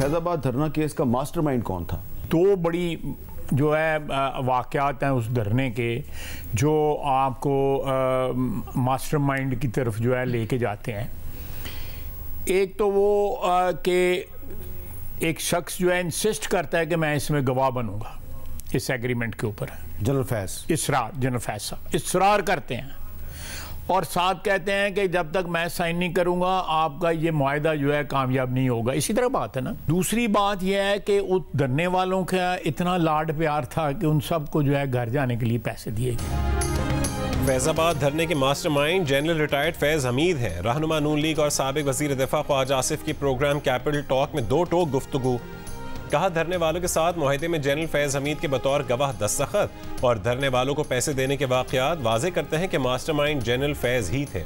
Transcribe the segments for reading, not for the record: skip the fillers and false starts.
फैजाबाद धरना केस का मास्टरमाइंड कौन था? दो बड़ी जो है वाक़यात हैं उस धरने के जो आपको मास्टरमाइंड की तरफ जो है लेके जाते हैं। एक तो वो कि एक शख्स जो है इंसिस्ट करता है कि मैं इसमें गवाह बनूंगा इस एग्रीमेंट के ऊपर। जनरल फैज साहब इसरार करते हैं और साथ कहते हैं कि जब तक मैं साइन नहीं करूंगा आपका ये मुआहदा जो है कामयाब नहीं होगा। इसी तरह बात है ना। दूसरी बात यह है कि उस धरने वालों का इतना लाड प्यार था कि उन सबको जो है घर जाने के लिए पैसे दिए गए। फैजाबाद धरने के mastermind general retired Faiz Hamid हैं। रहनुमा नून लीग और साबिक वजीर दिफा ख्वाजा आसिफ की प्रोग्राम कैपिटल टॉक में दो टोक गुफ्तगू। कहा धरने वालों के साथ मुआहदे में जनरल फैज हमीद के बतौर गवाह दस्तखत और धरने वालों को पैसे देने के वाकयात वाजे करते हैं कि मास्टरमाइंड जनरल फैज ही थे।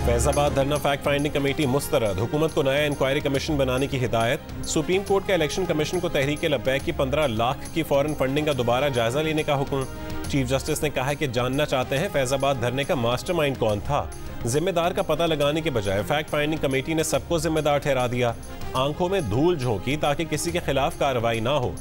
फैजाबाद धरना फैक्ट फाइंडिंग कमेटी मुस्तरद। हुकूमत को नया इंक्वायरी कमीशन बनाने की हिदायत। सुप्रीम कोर्ट का इलेक्शन कमीशन को तहरीक लब्बैक की 15 लाख की फौरन फंडिंग का दोबारा जायजा लेने का हुक्म। चीफ जस्टिस ने कहा कि जानना चाहते हैं फैजाबाद धरने का मास्टरमाइंड कौन था। जिम्मेदार का पता लगाने के बजाय फैक्ट फाइंडिंग कमेटी ने सबको जिम्मेदार ठहरा दिया। आंखों में धूल झोंकी ताकि किसी के खिलाफ कार्रवाई ना हो।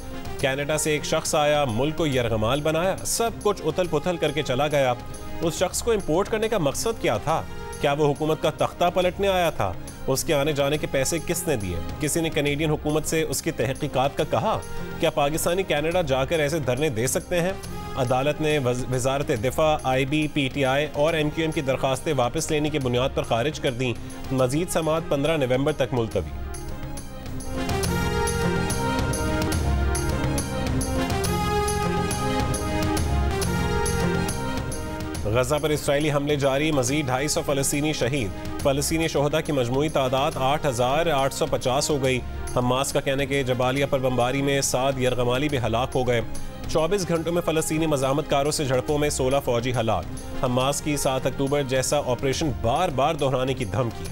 कनाडा से एक शख्स आया, मुल्क को यरगमाल बनाया, सब कुछ उथल पुथल करके चला गया। उस शख्स को इंपोर्ट करने का मकसद क्या था? क्या वो हुकूमत का तख्ता पलटने आया था? उसके आने जाने के पैसे किसने दिए? किसी ने कैनेडियन हुकूमत से उसकी तहकीकात का कहा? क्या पाकिस्तानी कनाडा जाकर ऐसे धरने दे सकते हैं? अदालत ने वजारत दिफा, IB, PTI और MQM की दरखास्तें वापस लेने की बुनियाद पर खारिज कर दी। मजीद समाअत 15 नवंबर तक मुलतवी। गजा पर इसराइली हमले जारी, मजीद 250 फ़लस्तीनी शहीद। फ़लस्तीनी शोहदा की मजमूई तादाद 8,850 हो गई। हमास का कहने के जबालिया पर बमबारी में 7 यरगमाली भी हलाक हो गए। 24 घंटों में फ़लस्तीनी मज़ामतकारों से झड़पों में 16 फौजी हलाक। हमास की 7 अक्टूबर जैसा ऑपरेशन बार बार दोहराने की धमकी।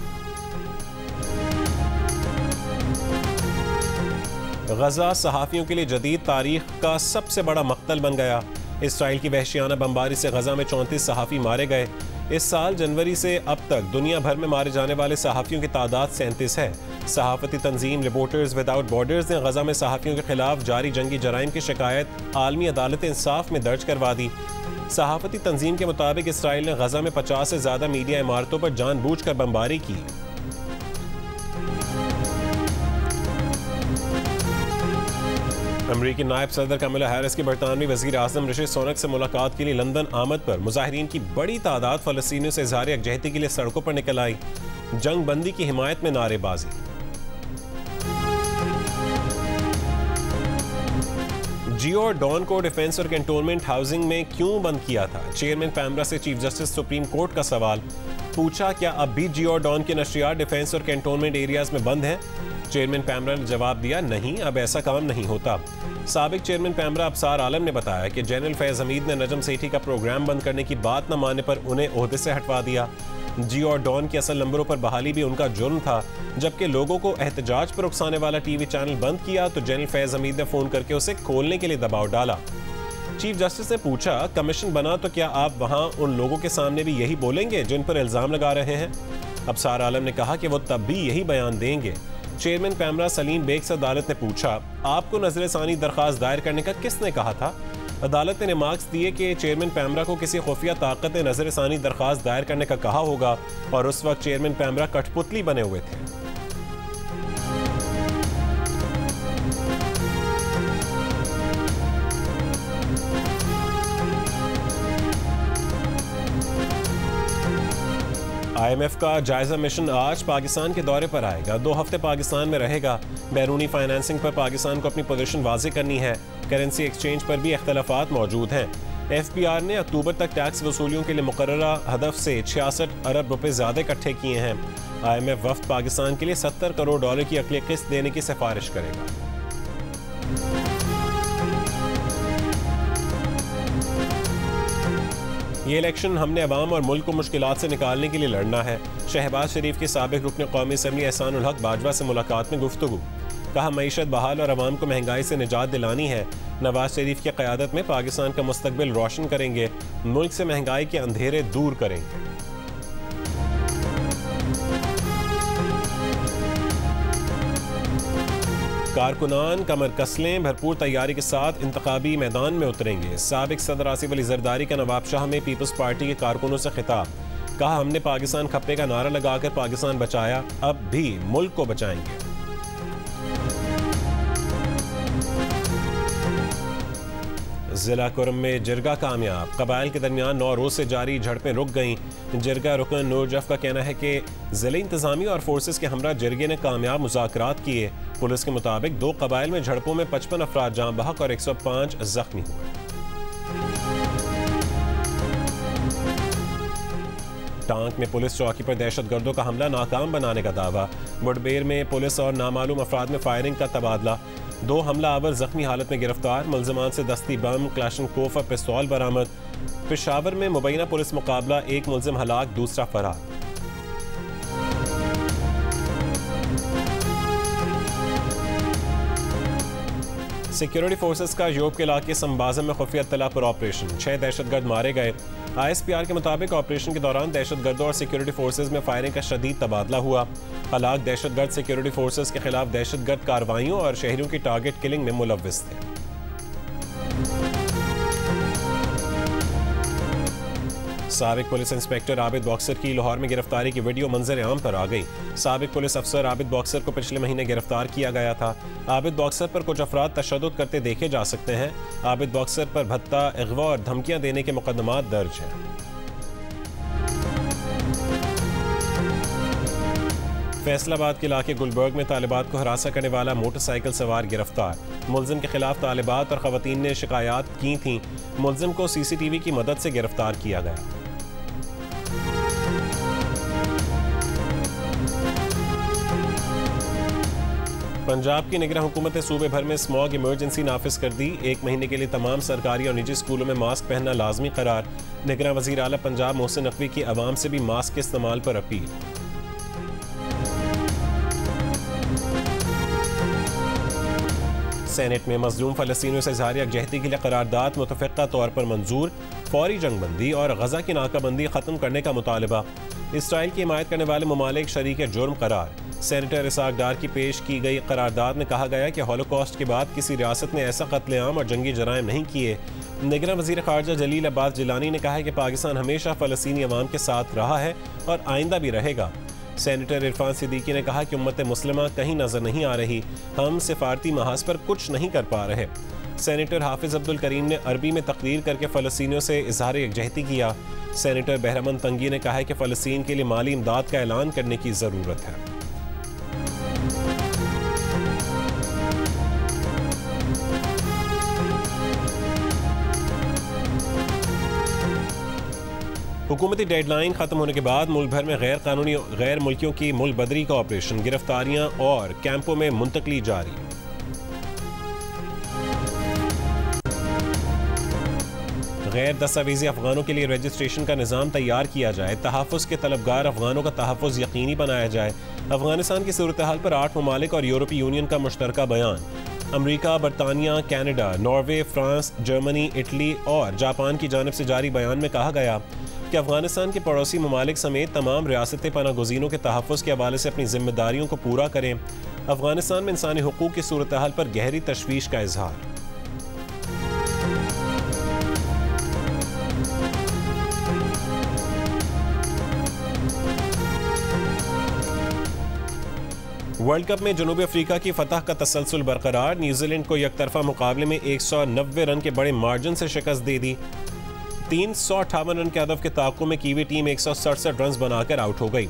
गजा सहाफ़ियों के लिए जदीद तारीख का सबसे बड़ा मक्तल बन गया। इसराइल की वहशियाना बमबारी से गजा में 34 सहाफ़ी मारे गए। इस साल जनवरी से अब तक दुनिया भर में मारे जाने वाले सहाफ़ियों की तादाद 37 है। सहाफ़ती तंजीम रिपोर्टर्स विदाउट बॉर्डर्स ने गजा में सहाफ़ियों के खिलाफ जारी जंगी जराइम की शिकायत आलमी अदालत इंसाफ में दर्ज करवा दी। सहाफ़ती तंजीम के मुताबिक इसराइल ने गजा में 50 से ज़्यादा मीडिया इमारतों पर जानबूझकर बमबारी की। अमरीकी नायब सदर कमला हैरिस की बरतानवी वज़ीर आज़म ऋषि सुनक से मुलाकात के लिए लंदन आमद पर मुजाहिरीन की बड़ी तादाद फ़लस्तीनियों से इज़हार यकजहती के लिए सड़कों पर निकल आई। जंग बंदी की हिमायत में नारेबाजी। जियो और डॉन को डिफेंस और कैंटोनमेंट हाउसिंग में क्यों बंद किया था? चेयरमैन पैमरा से चीफ जस्टिस सुप्रीम कोर्ट का सवाल। पूछा, क्या अब भी जियो और डॉन के नशरियात डिफेंस और कैंटोनमेंट एरियाज में बंद हैं? चेयरमैन पैमरा ने जवाब दिया, नहीं, अब ऐसा काम नहीं होता। साबिक चेयरमैन पैमरा अफसार आलम ने बताया कि जनरल फैज हमीद ने नजम सेठी का प्रोग्राम बंद करने की बात न मानने पर उन्हें ओहदे से हटवा दिया। जियो और डॉन के असल नंबरों पर बहाली भी उनका जुर्म था। जबकि लोगों को एहतजाज पर उकसाने वाला टीवी चैनल बंद किया तो जनरल फैज हमीद ने फोन करके उसे खोलने के लिए दबाव डाला। चीफ जस्टिस ने पूछा, कमीशन बना तो क्या आप वहां उन लोगों के सामने भी यही बोलेंगे जिन पर इल्जाम लगा रहे हैं? अफसार आलम ने कहा कि वो तब भी यही बयान देंगे। चेयरमैन पैमरा सलीम बेग से अदालत ने पूछा, आपको नजरसानी दरखास्त दायर करने का किसने कहा था? अदालत ने मार्क्स दिए कि चेयरमैन पैमरा को किसी खुफिया ताकत ने नजरसानी दरखास्त दायर करने का कहा होगा और उस वक्त चेयरमैन पैमरा कठपुतली बने हुए थे। IMF का जायजा मिशन आज पाकिस्तान के दौरे पर आएगा। 2 हफ्ते पाकिस्तान में रहेगा। बैरूनी फाइनेंसिंग पर पाकिस्तान को अपनी पोजीशन वाज़े करनी है। करेंसी एक्सचेंज पर भी इख्तलाफात मौजूद हैं। FBR ने अक्टूबर तक टैक्स वसूलियों के लिए मुकर्ररा हदफ से 66 अरब रुपए ज़्यादा इकट्ठे किए हैं। IMF वफ्द पाकिस्तान के लिए $70 करोड़ की अगली किस्त देने की सिफारिश करेगा। ये इलेक्शन हमने अवाम और मुल्क को मुश्किलात से निकालने के लिए लड़ना है। शहबाज शरीफ की साबिक रुकन कौमी असम्बली एहसानुल हक बाजवा से मुलाकात में गुफ्तगू। कहा, मईशत बहाल और अवाम को महंगाई से निजात दिलानी है। नवाज शरीफ की क़यादत में पाकिस्तान का मुस्तकबिल रोशन करेंगे। मुल्क से महंगाई के अंधेरे दूर करेंगे। कारकुनान कमर कस लें, भरपूर तैयारी के साथ इंतखाबी मैदान में उतरेंगे। साबिक सदर आसिफ अली जरदारी का नवाबशाह में पीपल्स पार्टी के कारकुनों से खिताब, कहा हमने पाकिस्तान खप्पे का नारा लगाकर पाकिस्तान बचाया, अब भी मुल्क को बचाएंगे। जिला कुरम में जिरगा कामयाब, कबाइल के दरमियान 9 रोज से जारी झड़पें रुक गईं। जिरगा रुकन नूर जफ का कहना है कि जिले इंतजामी और फोर्सेस के हमरा जिरगे ने कामयाब मुज़ाकरात किए। पुलिस के मुताबिक 2 कबाइल में झड़पों में 55 अफराद जाँ बहक और 105 जख्मी हुए। टांक में पुलिस चौकी पर दहशतगर्दों का हमला नाकाम बनाने का दावा। मुठभेड़ में पुलिस और नामालूम अफराद में फायरिंग का तबादला। 2 हमलावर जख्मी हालत में गिरफ्तार। मुलजमान से दस्ती बम, क्लाशनकोफ और पिस्तौल बरामद। पेशावर में मुबैना पुलिस मुकाबला, 1 मुलजिम हलाक, दूसरा फरार। सिक्योरिटी फोर्सेस का यूरोप के इलाके संबाजम में खुफिया इत्तला पर ऑपरेशन, 6 दहशतगर्द मारे गए। ISPR के मुताबिक ऑपरेशन के दौरान दहशतगर्दों और सिक्योरिटी फोर्सेस में फायरिंग का शदीद तबादला हुआ। हलाक दहशतगर्द सिक्योरिटी फोर्सेस के खिलाफ दहशतगर्द कार्रवाइयों और शहरियों की टारगेट किलिंग में मुलव्विस थे। साबिक पुलिस इंस्पेक्टर आबिद बॉक्सर की लाहौर में गिरफ्तारी की वीडियो मंजर आम पर आ गई। साबिक पुलिस अफसर आबिद बॉक्सर को पिछले महीने गिरफ्तार किया गया था। आबिद बॉक्सर पर कुछ अफराद तशद्दुद करते देखे जा सकते हैं। आबिद बॉक्सर पर भत्ता, अगवा और धमकियां देने के मुकदमात दर्ज हैं। फैसलाबाद के इलाके गुलबर्ग में तालिबात को हरासा करने वाला मोटरसाइकिल सवार गिरफ्तार। मुलजिम के खिलाफ तालिबात और खवातीन ने शिकायत की थीं। मुलजिम को CCTV की मदद से गिरफ्तार किया गया। पंजाब की निगरान हुकूमत ने सूबे भर में स्मॉग इमरजेंसी नाफिज कर दी। 1 महीने के लिए तमाम सरकारी और निजी स्कूलों में मास्क पहनना लाजमी करार। निगरान वजीर आला पंजाब मोहसिन नकवी की अवाम से भी मास्क के इस्तेमाल पर अपील। सेनेट में मजलूम फलस्तीनियों से इज़हार यकजहती के लिए करारदाद मुतफ़िक़ा तौर पर मंजूर। फौरी जंगबंदी और गजा की नाकाबंदी ख़त्म करने का मुतालबा। इसराइल की हिमायत करने वाले ममालिक शरीक जुर्म करार। सेनेटर इसाक डार की पेश की गई करारदाद में कहा गया कि हॉलोकॉस्ट के बाद किसी रियासत ने ऐसा कत्लेआम और जंगी जराइम नहीं किए। निगरान वज़ीर ख़ारजा जलील अब्बास जिलानी ने कहा है कि पाकिस्तान हमेशा फ़लस्तीनी अवाम के साथ रहा है और आइंदा भी रहेगा। सेनेटर इरफान सिद्दीकी ने कहा कि उम्मत मुस्लिमा कहीं नजर नहीं आ रही, हम सिफारती महाज पर कुछ नहीं कर पा रहे। सेनेटर हाफिज अब्दुल करीम ने अरबी में तकरीर करके फ़लस्तीनियों से इज़हार यकजहती किया। सेनेटर बहरमन तंगी ने कहा है कि फ़लस्तीन के लिए माली इमदाद का ऐलान करने की ज़रूरत है। हुकूमती डेडलाइन खत्म होने के बाद मुल्क भर में गैर कानूनी गैर मुल्कियों की मुल्क बदरी का ऑपरेशन, गिरफ्तारियां और कैंपों में मुंतकली जारी। गैर दस्तावेजी अफगानों के लिए रजिस्ट्रेशन का निज़ाम तैयार किया जाए। तहफ़्फ़ुज़ के तलबगार अफगानों का तहफ़्फ़ुज़ यकीनी बनाया जाए। अफगानिस्तान की सूरत हाल पर 8 ममालिक और यूरोपीय यूनियन का मुश्तरका बयान। अमरीका, बरतानिया, Canada, Norway, France, Germany, Italy और जापान की जानिब से जारी बयान में कहा गया कि अफगानिस्तान के पड़ोसी ममालिक समेत तमाम रियासतें पनागुज़ीनों के तहफ़्फ़ुज़ के हवाले से अपनी जिम्मेदारियों को पूरा करें। अफगानिस्तान में इंसानी हुकूक की सूरत हाल पर गहरी तशवीश का इजहार। वर्ल्ड कप में जनूबी अफ्रीका की फतह का तसलसल बरकरार। न्यूजीलैंड को यकतरफा मुकाबले में 190 रन के बड़े मार्जिन से शिकस्त दे दी। 358 रन के हदफ के ताक़ुब में कीवी टीम 167 रन बनाकर आउट हो गई।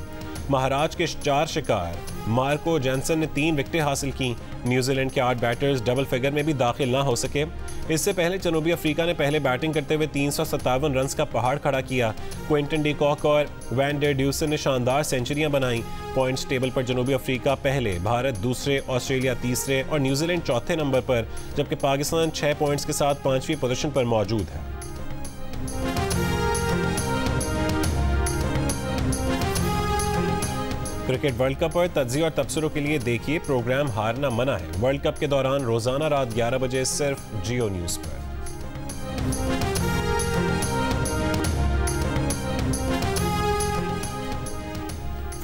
महाराष्ट्र के 4 शिकार मार्को जैनसन ने 3 विकेटें हासिल की। न्यूजीलैंड के 8 बैटर्स डबल फिगर में भी दाखिल ना हो सके। इससे पहले जनूबी अफ्रीका ने पहले बैटिंग करते हुए 357 रन का पहाड़ खड़ा किया। क्विंटन डी कॉक और वैन डर ड्यूसन ने शानदार सेंचुरियां बनाई। पॉइंट्स टेबल पर जनूबी अफ्रीका पहले, भारत दूसरे, ऑस्ट्रेलिया तीसरे और न्यूजीलैंड चौथे नंबर पर, जबकि पाकिस्तान 6 पॉइंट्स के साथ 5वीं पोजीशन पर मौजूद है। क्रिकेट वर्ल्ड कप पर तज्ज़िया और तबसरों के लिए देखिए प्रोग्राम हारना मना है। वर्ल्ड कप के दौरान रोजाना रात 11 बजे सिर्फ जियो न्यूज़ पर।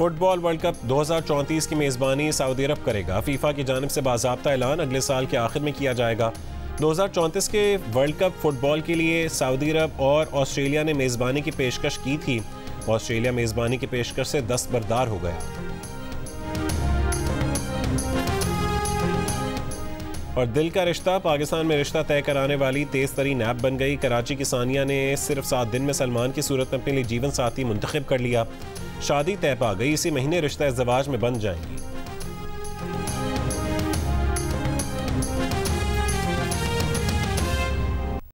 फुटबॉल वर्ल्ड कप 2034 की मेज़बानी सऊदी अरब करेगा। फीफा की जानिब से बाज़ाब्ता ऐलान अगले साल के आखिर में किया जाएगा। 2034 के वर्ल्ड कप फुटबॉल के लिए सऊदी अरब और ऑस्ट्रेलिया ने मेज़बानी की पेशकश की थी। ऑस्ट्रेलिया मेज़बानी की पेशकश से दस्तबरदार हो गया। और दिल का रिश्ता पाकिस्तान में रिश्ता तय कराने वाली तेज़ तरीन ऐप बन गई। कराची की सानिया ने सिर्फ 7 दिन में सलमान की सूरत में अपने लिए जीवन साथी मुंतखब कर लिया। शादी तय पा गई, इसी महीने रिश्ता इज़्ज़वाज में बन जाएंगी।